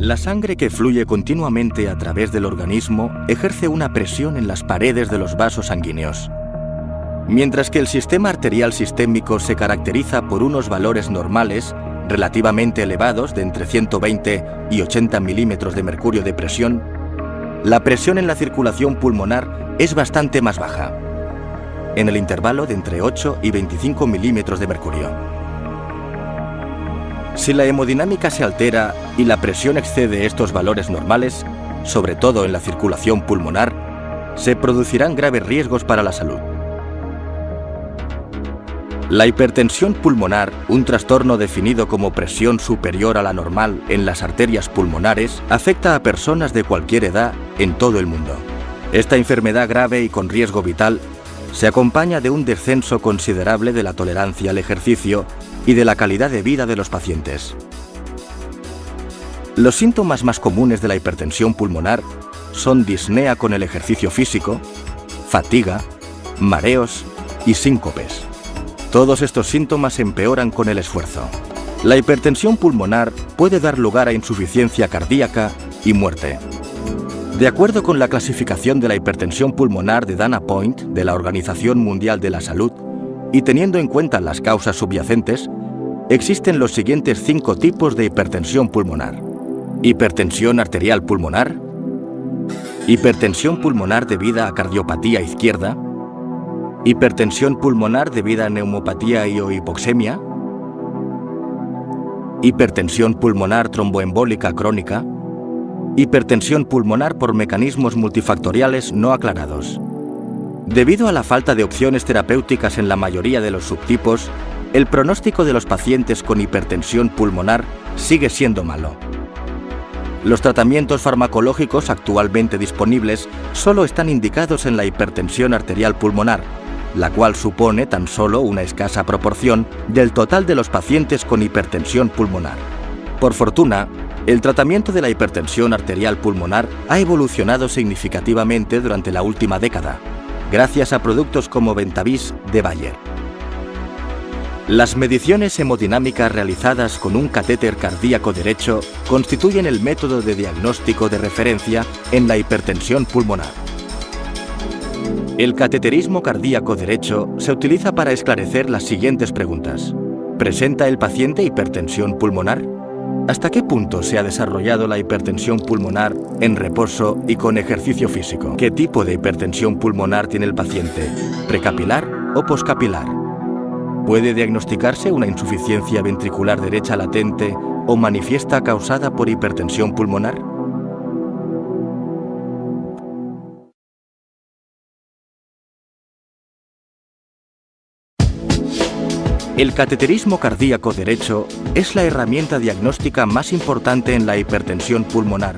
La sangre que fluye continuamente a través del organismo ejerce una presión en las paredes de los vasos sanguíneos. Mientras que el sistema arterial sistémico se caracteriza por unos valores normales relativamente elevados de entre 120 y 80 milímetros de mercurio de presión, la presión en la circulación pulmonar es bastante más baja, en el intervalo de entre 8 y 25 milímetros de mercurio. Si la hemodinámica se altera y la presión excede estos valores normales, sobre todo en la circulación pulmonar, se producirán graves riesgos para la salud. La hipertensión pulmonar, un trastorno definido como presión superior a la normal en las arterias pulmonares, afecta a personas de cualquier edad en todo el mundo. Esta enfermedad grave y con riesgo vital se acompaña de un descenso considerable de la tolerancia al ejercicio y de la calidad de vida de los pacientes. Los síntomas más comunes de la hipertensión pulmonar son disnea con el ejercicio físico, fatiga, mareos y síncopes. Todos estos síntomas empeoran con el esfuerzo. La hipertensión pulmonar puede dar lugar a insuficiencia cardíaca y muerte. De acuerdo con la clasificación de la hipertensión pulmonar de Dana Point de la Organización Mundial de la Salud, y teniendo en cuenta las causas subyacentes, existen los siguientes 5 tipos de hipertensión pulmonar. Hipertensión arterial pulmonar, hipertensión pulmonar debida a cardiopatía izquierda, hipertensión pulmonar debida a neumopatía o hipoxemia, hipertensión pulmonar tromboembólica crónica, hipertensión pulmonar por mecanismos multifactoriales no aclarados. Debido a la falta de opciones terapéuticas en la mayoría de los subtipos, el pronóstico de los pacientes con hipertensión pulmonar sigue siendo malo. Los tratamientos farmacológicos actualmente disponibles solo están indicados en la hipertensión arterial pulmonar, la cual supone tan solo una escasa proporción del total de los pacientes con hipertensión pulmonar. Por fortuna, el tratamiento de la hipertensión arterial pulmonar ha evolucionado significativamente durante la última década, gracias a productos como Ventavis de Bayer. Las mediciones hemodinámicas realizadas con un catéter cardíaco derecho constituyen el método de diagnóstico de referencia en la hipertensión pulmonar. El cateterismo cardíaco derecho se utiliza para esclarecer las siguientes preguntas. ¿Presenta el paciente hipertensión pulmonar? ¿Hasta qué punto se ha desarrollado la hipertensión pulmonar en reposo y con ejercicio físico? ¿Qué tipo de hipertensión pulmonar tiene el paciente? ¿Precapilar o poscapilar? ¿Puede diagnosticarse una insuficiencia ventricular derecha latente o manifiesta causada por hipertensión pulmonar? El cateterismo cardíaco derecho es la herramienta diagnóstica más importante en la hipertensión pulmonar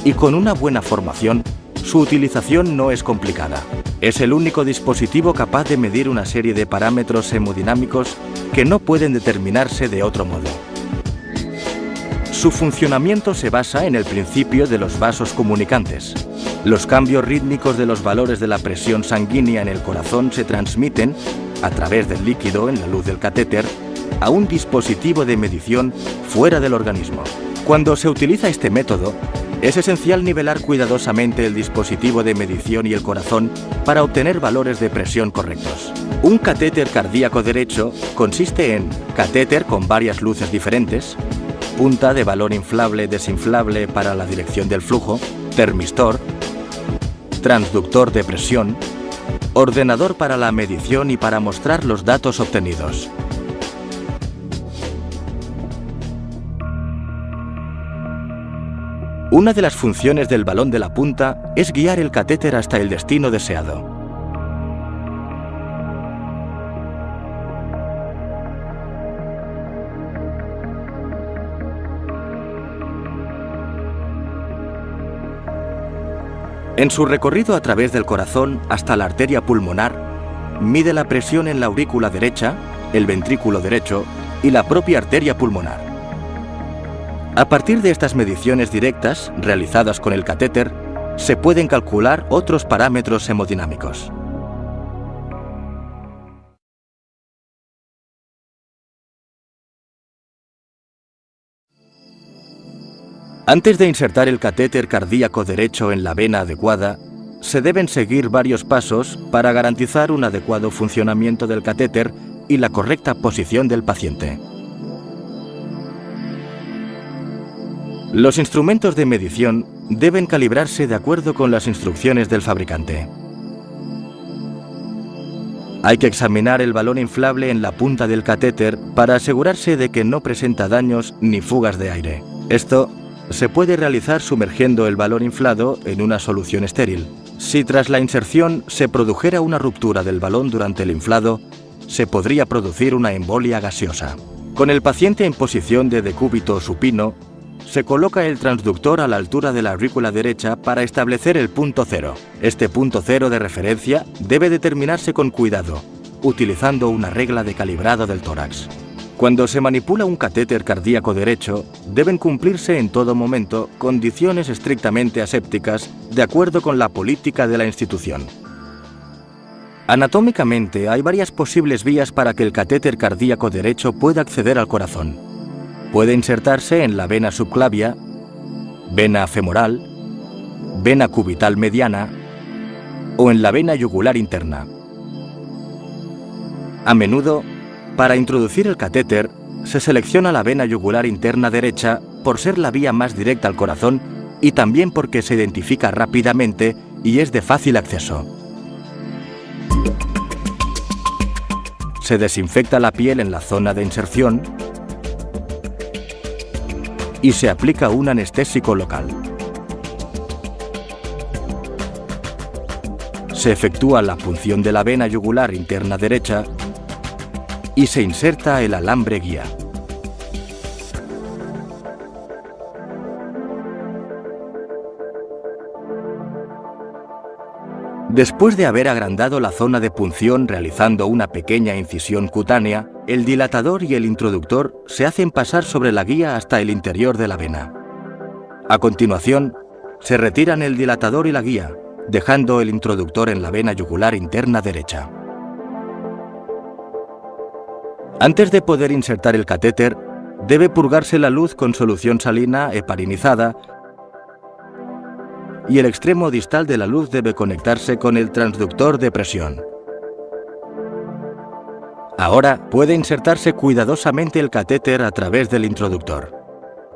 y con una buena formación, su utilización no es complicada. Es el único dispositivo capaz de medir una serie de parámetros hemodinámicos que no pueden determinarse de otro modo. Su funcionamiento se basa en el principio de los vasos comunicantes. Los cambios rítmicos de los valores de la presión sanguínea en el corazón se transmiten, a través del líquido en la luz del catéter, a un dispositivo de medición fuera del organismo. Cuando se utiliza este método, es esencial nivelar cuidadosamente el dispositivo de medición y el corazón para obtener valores de presión correctos. Un catéter cardíaco derecho consiste en catéter con varias luces diferentes, punta de valor inflable-desinflable para la dirección del flujo, termistor, transductor de presión, ordenador para la medición y para mostrar los datos obtenidos. Una de las funciones del balón de la punta es guiar el catéter hasta el destino deseado. En su recorrido a través del corazón hasta la arteria pulmonar, mide la presión en la aurícula derecha, el ventrículo derecho y la propia arteria pulmonar. A partir de estas mediciones directas, realizadas con el catéter, se pueden calcular otros parámetros hemodinámicos. Antes de insertar el catéter cardíaco derecho en la vena adecuada, se deben seguir varios pasos para garantizar un adecuado funcionamiento del catéter y la correcta posición del paciente. Los instrumentos de medición deben calibrarse de acuerdo con las instrucciones del fabricante. Hay que examinar el balón inflable en la punta del catéter para asegurarse de que no presenta daños ni fugas de aire. Esto se puede realizar sumergiendo el balón inflado en una solución estéril. Si tras la inserción se produjera una ruptura del balón durante el inflado, se podría producir una embolia gaseosa. Con el paciente en posición de decúbito supino, se coloca el transductor a la altura de la aurícula derecha para establecer el punto cero. Este punto cero de referencia debe determinarse con cuidado, utilizando una regla de calibrado del tórax. Cuando se manipula un catéter cardíaco derecho, deben cumplirse en todo momento condiciones estrictamente asépticas de acuerdo con la política de la institución. Anatómicamente, hay varias posibles vías para que el catéter cardíaco derecho pueda acceder al corazón. Puede insertarse en la vena subclavia, vena femoral, vena cubital mediana o en la vena yugular interna. A menudo, para introducir el catéter, se selecciona la vena yugular interna derecha por ser la vía más directa al corazón y también porque se identifica rápidamente y es de fácil acceso. Se desinfecta la piel en la zona de inserción y se aplica un anestésico local. Se efectúa la punción de la vena yugular interna derecha y se inserta el alambre guía. Después de haber agrandado la zona de punción realizando una pequeña incisión cutánea, el dilatador y el introductor se hacen pasar sobre la guía hasta el interior de la vena. A continuación, se retiran el dilatador y la guía, dejando el introductor en la vena yugular interna derecha. Antes de poder insertar el catéter, debe purgarse la luz con solución salina heparinizada y el extremo distal de la luz debe conectarse con el transductor de presión. Ahora puede insertarse cuidadosamente el catéter a través del introductor.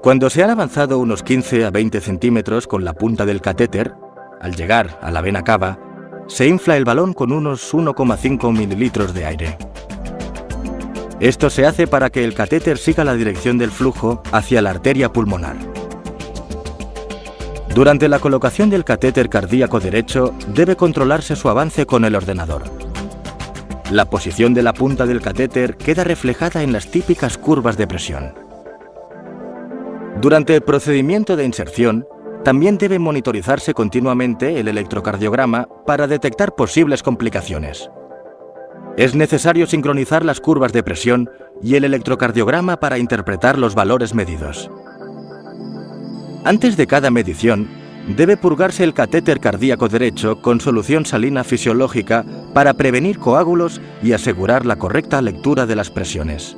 Cuando se han avanzado unos 15 a 20 centímetros con la punta del catéter, al llegar a la vena cava, se infla el balón con unos 1,5 mililitros de aire. Esto se hace para que el catéter siga la dirección del flujo hacia la arteria pulmonar. Durante la colocación del catéter cardíaco derecho, debe controlarse su avance con el ordenador. La posición de la punta del catéter queda reflejada en las típicas curvas de presión. Durante el procedimiento de inserción, también debe monitorizarse continuamente el electrocardiograma para detectar posibles complicaciones. Es necesario sincronizar las curvas de presión y el electrocardiograma para interpretar los valores medidos. Antes de cada medición, debe purgarse el catéter cardíaco derecho con solución salina fisiológica para prevenir coágulos y asegurar la correcta lectura de las presiones.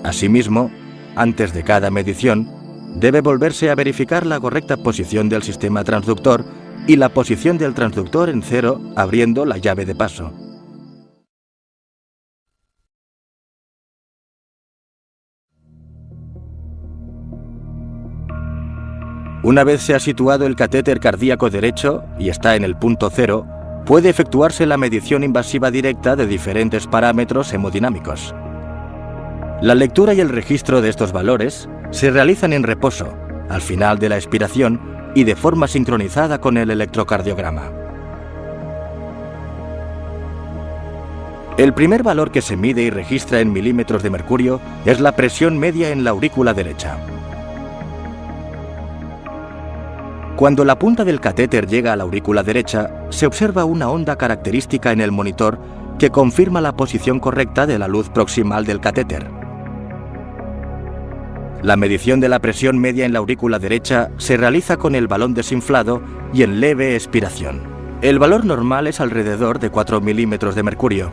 Asimismo, antes de cada medición, debe volverse a verificar la correcta posición del sistema transductor y la posición del transductor en cero abriendo la llave de paso. Una vez se ha situado el catéter cardíaco derecho y está en el punto cero, puede efectuarse la medición invasiva directa de diferentes parámetros hemodinámicos. La lectura y el registro de estos valores se realizan en reposo, al final de la expiración y de forma sincronizada con el electrocardiograma. El primer valor que se mide y registra en milímetros de mercurio es la presión media en la aurícula derecha. Cuando la punta del catéter llega a la aurícula derecha, se observa una onda característica en el monitor que confirma la posición correcta de la luz proximal del catéter. La medición de la presión media en la aurícula derecha se realiza con el balón desinflado y en leve expiración. El valor normal es alrededor de 4 milímetros de mercurio.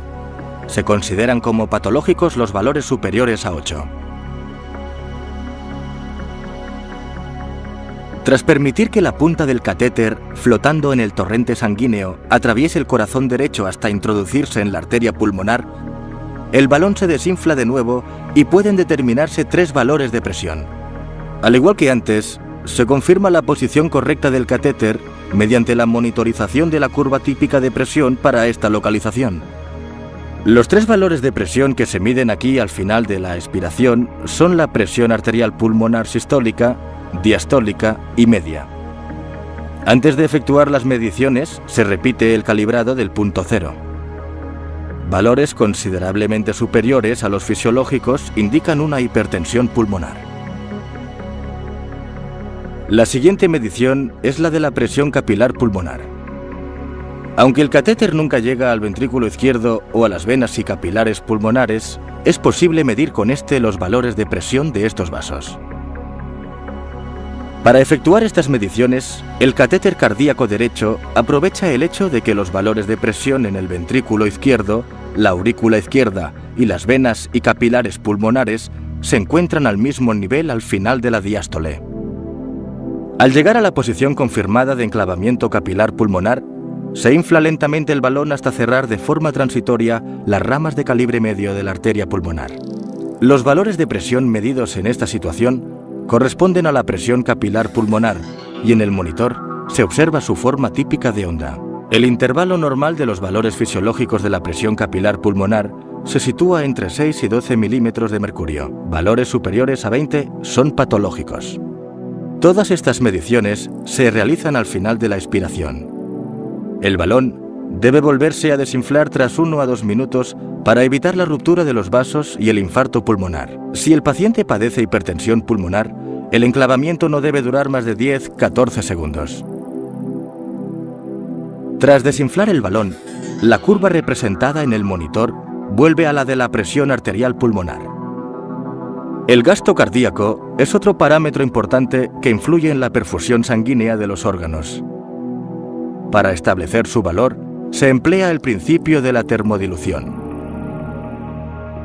Se consideran como patológicos los valores superiores a 8. Tras permitir que la punta del catéter, flotando en el torrente sanguíneo, atraviese el corazón derecho hasta introducirse en la arteria pulmonar, el balón se desinfla de nuevo y pueden determinarse 3 valores de presión. Al igual que antes, se confirma la posición correcta del catéter mediante la monitorización de la curva típica de presión para esta localización. Los 3 valores de presión que se miden aquí al final de la expiración son la presión arterial pulmonar sistólica, diastólica y media. Antes de efectuar las mediciones, se repite el calibrado del punto cero. Valores considerablemente superiores a los fisiológicos indican una hipertensión pulmonar. La siguiente medición es la de la presión capilar pulmonar. Aunque el catéter nunca llega al ventrículo izquierdo o a las venas y capilares pulmonares, es posible medir con este los valores de presión de estos vasos. Para efectuar estas mediciones, el catéter cardíaco derecho aprovecha el hecho de que los valores de presión en el ventrículo izquierdo, la aurícula izquierda y las venas y capilares pulmonares se encuentran al mismo nivel al final de la diástole. Al llegar a la posición confirmada de enclavamiento capilar pulmonar, se infla lentamente el balón hasta cerrar de forma transitoria las ramas de calibre medio de la arteria pulmonar. Los valores de presión medidos en esta situación corresponden a la presión capilar pulmonar y en el monitor se observa su forma típica de onda. El intervalo normal de los valores fisiológicos de la presión capilar pulmonar se sitúa entre 6 y 12 milímetros de mercurio. Valores superiores a 20 son patológicos. Todas estas mediciones se realizan al final de la expiración. El balón debe volverse a desinflar tras 1 a 2 minutos para evitar la ruptura de los vasos y el infarto pulmonar. Si el paciente padece hipertensión pulmonar, el enclavamiento no debe durar más de 10-14 segundos. Tras desinflar el balón, la curva representada en el monitor vuelve a la de la presión arterial pulmonar. El gasto cardíaco es otro parámetro importante que influye en la perfusión sanguínea de los órganos. Para establecer su valor, se emplea el principio de la termodilución.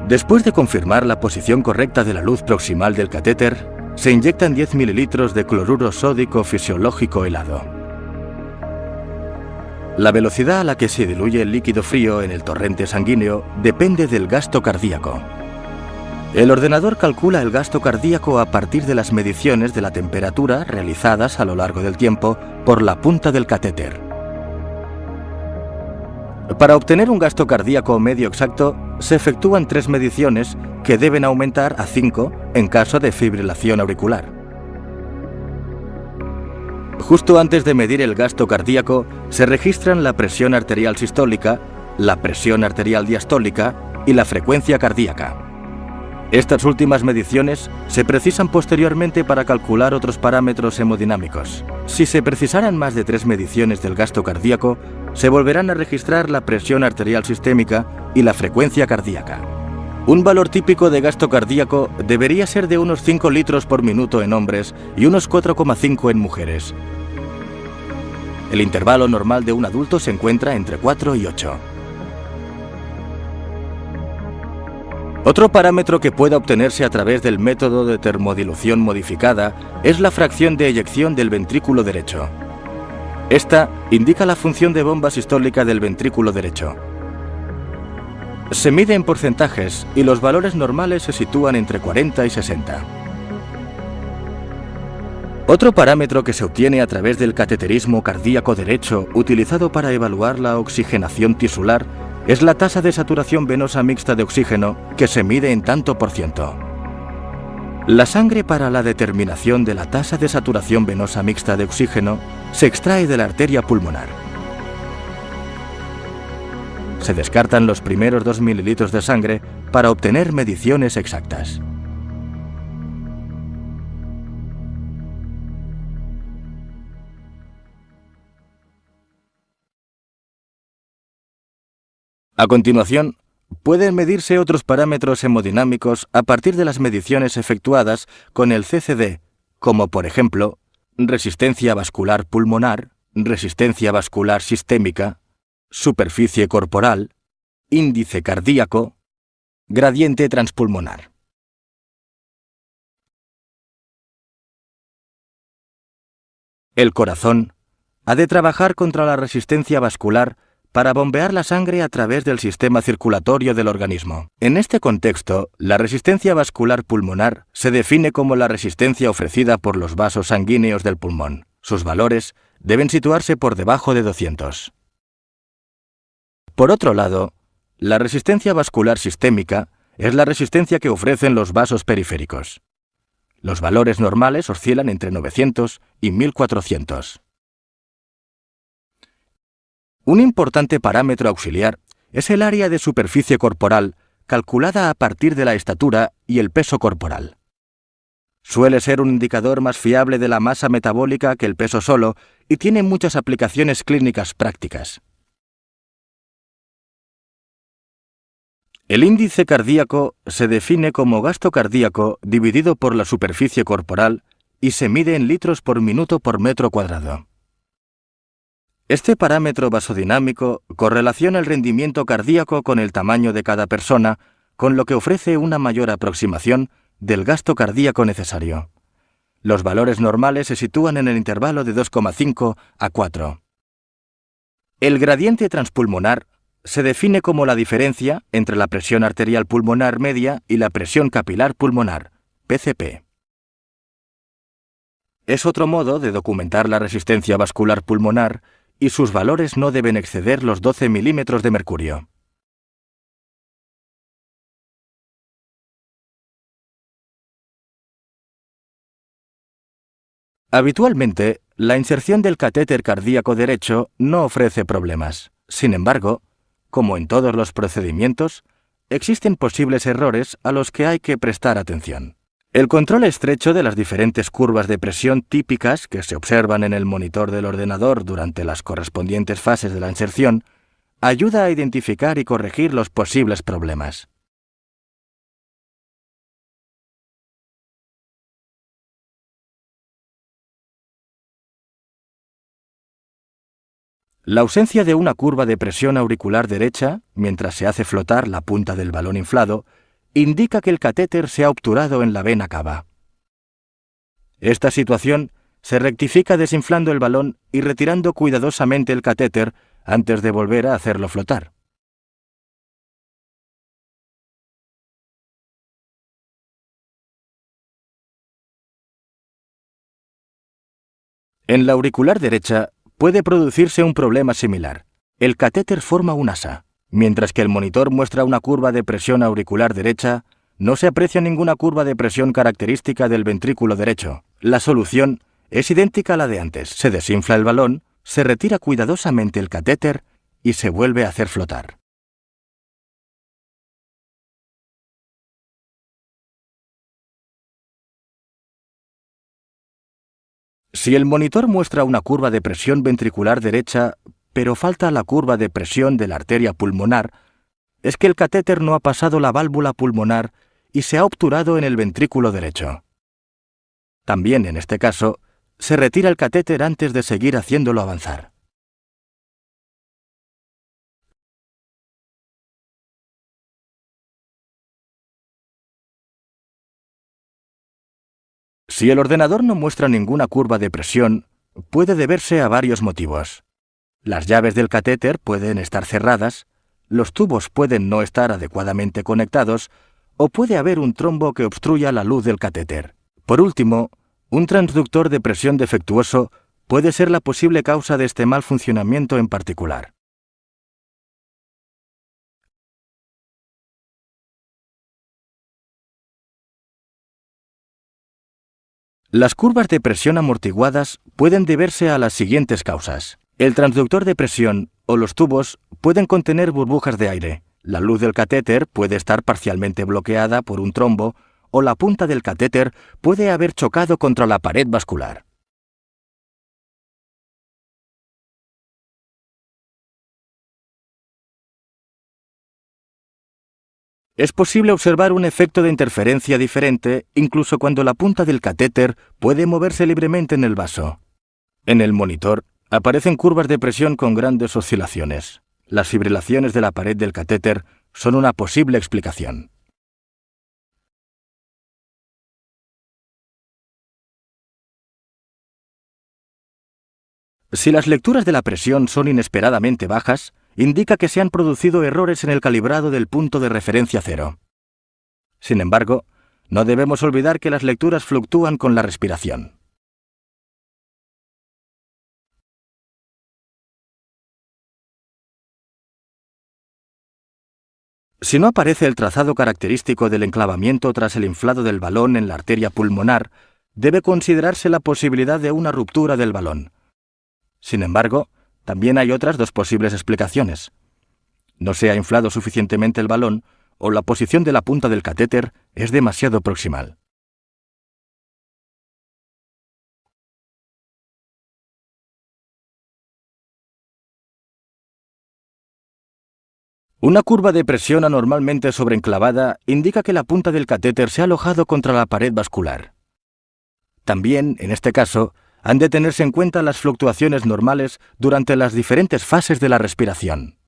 Después de confirmar la posición correcta de la luz proximal del catéter, se inyectan 10 mililitros de cloruro sódico fisiológico helado. La velocidad a la que se diluye el líquido frío en el torrente sanguíneo depende del gasto cardíaco. El ordenador calcula el gasto cardíaco a partir de las mediciones de la temperatura realizadas a lo largo del tiempo por la punta del catéter. Para obtener un gasto cardíaco medio exacto, se efectúan 3 mediciones que deben aumentar a 5 en caso de fibrilación auricular. Justo antes de medir el gasto cardíaco, se registran la presión arterial sistólica, la presión arterial diastólica y la frecuencia cardíaca. Estas últimas mediciones se precisan posteriormente para calcular otros parámetros hemodinámicos. Si se precisaran más de 3 mediciones del gasto cardíaco, se volverán a registrar la presión arterial sistémica y la frecuencia cardíaca. Un valor típico de gasto cardíaco debería ser de unos 5 litros por minuto en hombres y unos 4,5 en mujeres. El intervalo normal de un adulto se encuentra entre 4 y 8. Otro parámetro que puede obtenerse a través del método de termodilución modificada es la fracción de eyección del ventrículo derecho. Esta indica la función de bomba sistólica del ventrículo derecho. Se mide en porcentajes y los valores normales se sitúan entre 40 y 60. Otro parámetro que se obtiene a través del cateterismo cardíaco derecho utilizado para evaluar la oxigenación tisular es la tasa de saturación venosa mixta de oxígeno, que se mide en tanto por ciento. La sangre para la determinación de la tasa de saturación venosa mixta de oxígeno se extrae de la arteria pulmonar. Se descartan los primeros 2 mililitros de sangre para obtener mediciones exactas. A continuación, pueden medirse otros parámetros hemodinámicos a partir de las mediciones efectuadas con el CCD, como por ejemplo, resistencia vascular pulmonar, resistencia vascular sistémica, superficie corporal, índice cardíaco, gradiente transpulmonar. El corazón ha de trabajar contra la resistencia vascular para bombear la sangre a través del sistema circulatorio del organismo. En este contexto, la resistencia vascular pulmonar se define como la resistencia ofrecida por los vasos sanguíneos del pulmón. Sus valores deben situarse por debajo de 200. Por otro lado, la resistencia vascular sistémica es la resistencia que ofrecen los vasos periféricos. Los valores normales oscilan entre 900 y 1400. Un importante parámetro auxiliar es el área de superficie corporal, calculada a partir de la estatura y el peso corporal. Suele ser un indicador más fiable de la masa metabólica que el peso solo y tiene muchas aplicaciones clínicas prácticas. El índice cardíaco se define como gasto cardíaco dividido por la superficie corporal y se mide en litros por minuto por metro cuadrado. Este parámetro vasodinámico correlaciona el rendimiento cardíaco con el tamaño de cada persona, con lo que ofrece una mayor aproximación del gasto cardíaco necesario. Los valores normales se sitúan en el intervalo de 2,5 a 4. El gradiente transpulmonar se define como la diferencia entre la presión arterial pulmonar media y la presión capilar pulmonar, PCP. Es otro modo de documentar la resistencia vascular pulmonar y sus valores no deben exceder los 12 milímetros de mercurio. Habitualmente, la inserción del catéter cardíaco derecho no ofrece problemas. Sin embargo, como en todos los procedimientos, existen posibles errores a los que hay que prestar atención. El control estrecho de las diferentes curvas de presión típicas que se observan en el monitor del ordenador durante las correspondientes fases de la inserción ayuda a identificar y corregir los posibles problemas. La ausencia de una curva de presión auricular derecha, mientras se hace flotar la punta del balón inflado, indica que el catéter se ha obturado en la vena cava. Esta situación se rectifica desinflando el balón y retirando cuidadosamente el catéter antes de volver a hacerlo flotar. En la auricular derecha puede producirse un problema similar. El catéter forma un asa. Mientras que el monitor muestra una curva de presión auricular derecha, no se aprecia ninguna curva de presión característica del ventrículo derecho. La solución es idéntica a la de antes. Se desinfla el balón, se retira cuidadosamente el catéter y se vuelve a hacer flotar. Si el monitor muestra una curva de presión ventricular derecha, pero falta la curva de presión de la arteria pulmonar, es que el catéter no ha pasado la válvula pulmonar y se ha obturado en el ventrículo derecho. También, en este caso, se retira el catéter antes de seguir haciéndolo avanzar. Si el ordenador no muestra ninguna curva de presión, puede deberse a varios motivos. Las llaves del catéter pueden estar cerradas, los tubos pueden no estar adecuadamente conectados o puede haber un trombo que obstruya la luz del catéter. Por último, un transductor de presión defectuoso puede ser la posible causa de este mal funcionamiento en particular. Las curvas de presión amortiguadas pueden deberse a las siguientes causas. El transductor de presión o los tubos pueden contener burbujas de aire. La luz del catéter puede estar parcialmente bloqueada por un trombo o la punta del catéter puede haber chocado contra la pared vascular. Es posible observar un efecto de interferencia diferente incluso cuando la punta del catéter puede moverse libremente en el vaso. En el monitor aparecen curvas de presión con grandes oscilaciones. Las fibrilaciones de la pared del catéter son una posible explicación. Si las lecturas de la presión son inesperadamente bajas, indica que se han producido errores en el calibrado del punto de referencia cero. Sin embargo, no debemos olvidar que las lecturas fluctúan con la respiración. Si no aparece el trazado característico del enclavamiento tras el inflado del balón en la arteria pulmonar, debe considerarse la posibilidad de una ruptura del balón. Sin embargo, también hay otras dos posibles explicaciones. No se ha inflado suficientemente el balón o la posición de la punta del catéter es demasiado proximal. Una curva de presión anormalmente sobreenclavada indica que la punta del catéter se ha alojado contra la pared vascular. También, en este caso, han de tenerse en cuenta las fluctuaciones normales durante las diferentes fases de la respiración.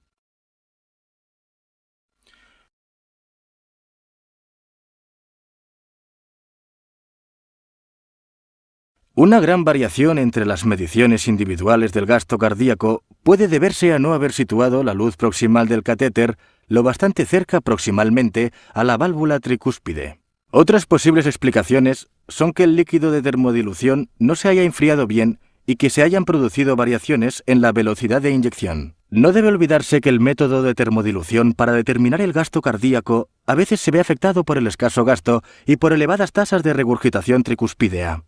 Una gran variación entre las mediciones individuales del gasto cardíaco puede deberse a no haber situado la luz proximal del catéter lo bastante cerca proximalmente a la válvula tricúspide. Otras posibles explicaciones son que el líquido de termodilución no se haya enfriado bien y que se hayan producido variaciones en la velocidad de inyección. No debe olvidarse que el método de termodilución para determinar el gasto cardíaco a veces se ve afectado por el escaso gasto y por elevadas tasas de regurgitación tricúspidea.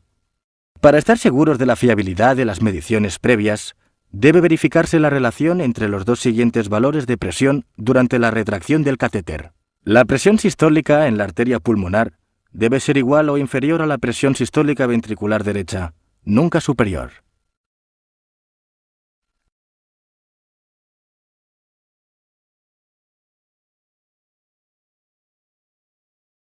Para estar seguros de la fiabilidad de las mediciones previas, debe verificarse la relación entre los dos siguientes valores de presión durante la retracción del catéter. La presión sistólica en la arteria pulmonar debe ser igual o inferior a la presión sistólica ventricular derecha, nunca superior.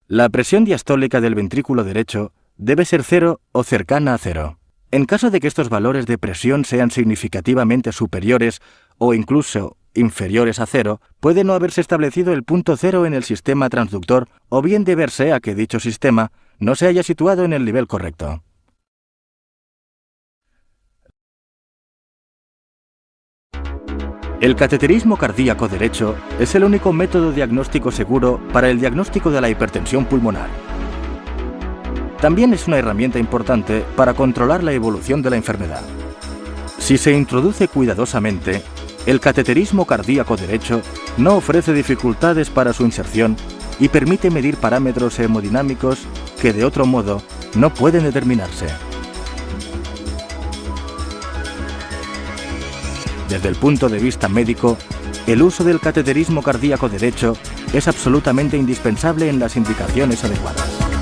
La presión diastólica del ventrículo derecho debe ser 0 o cercana a 0. En caso de que estos valores de presión sean significativamente superiores o incluso inferiores a 0, puede no haberse establecido el punto 0 en el sistema transductor o bien deberse a que dicho sistema no se haya situado en el nivel correcto. El cateterismo cardíaco derecho es el único método diagnóstico seguro para el diagnóstico de la hipertensión pulmonar. También es una herramienta importante para controlar la evolución de la enfermedad. Si se introduce cuidadosamente, el cateterismo cardíaco derecho no ofrece dificultades para su inserción y permite medir parámetros hemodinámicos que de otro modo no pueden determinarse. Desde el punto de vista médico, el uso del cateterismo cardíaco derecho es absolutamente indispensable en las indicaciones adecuadas.